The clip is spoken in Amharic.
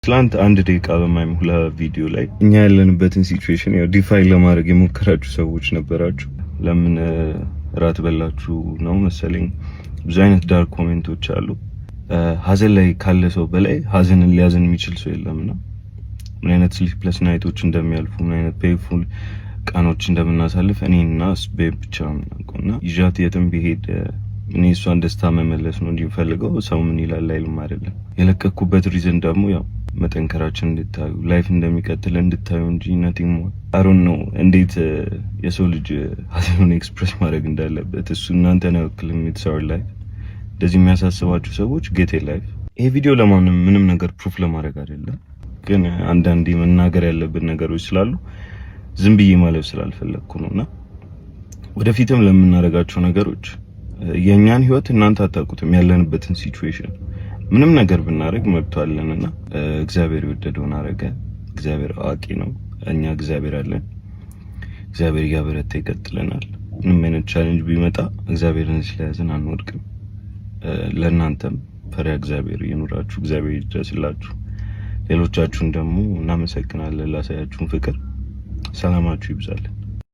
ትላንት አንድ ደቂቃ በማይሞላ ቪዲዮ ላይ እኛ ያለንበትን ሲቹዌሽን ያው ዲፋይን ለማድረግ የሞከራችሁ ሰዎች ነበራችሁ። ለምን ራት በላችሁ ነው መሰለኝ። ብዙ አይነት ዳርክ ኮሜንቶች አሉ። ሀዘን ላይ ካለ ሰው በላይ ሀዘንን ሊያዝን የሚችል ሰው የለምና ምን አይነት ስሊፕለስ ናይቶች እንደሚያልፉ ምን አይነት ፔይንፉል ቀኖች እንደምናሳልፍ እኔና ስቤ ብቻ ምናውቀውና ይዣት የትም ቢሄድ እኔ እሷን ደስታ መመለስ ነው እንጂ ፈልገው ሰው ምን ይላል አይልም አይደለም። የለቀኩበት ሪዝን ደግሞ ያው መጠንከራችን እንድታዩ ላይፍ እንደሚቀጥል እንድታዩ እንጂ ነቲንግ ሞር አሮን ነው። እንዴት የሰው ልጅ ሀዘኑን ኤክስፕረስ ማድረግ እንዳለበት እሱ እናንተን አይወክልም። ኢትስ አወር ላይፍ። እንደዚህ የሚያሳስባችሁ ሰዎች ጌት ላይፍ። ይሄ ቪዲዮ ለማንም ምንም ነገር ፕሩፍ ለማድረግ አይደለም፣ ግን አንዳንዴ መናገር ያለብን ነገሮች ስላሉ ዝም ብዬ ማለፍ ስላልፈለግኩ ነውና ወደፊትም ለምናደርጋቸው ነገሮች የኛን ህይወት እናንተ አታውቁትም። ያለንበትን ሲቹዌሽን ምንም ነገር ብናደርግ መብቷለንና እግዚአብሔር ይወደደውን አረገ። እግዚአብሔር አዋቂ ነው። እኛ እግዚአብሔር አለን። እግዚአብሔር ያበረታ ይቀጥለናል። ምንም አይነት ቻሌንጅ ቢመጣ እግዚአብሔርን ስለያዝን አንወድቅም። ለእናንተም ፈሪሃ እግዚአብሔር ይኑራችሁ። እግዚአብሔር ይድረስላችሁ። ሌሎቻችሁን ደግሞ እናመሰግናለን ላሳያችሁን ፍቅር። ሰላማችሁ ይብዛል።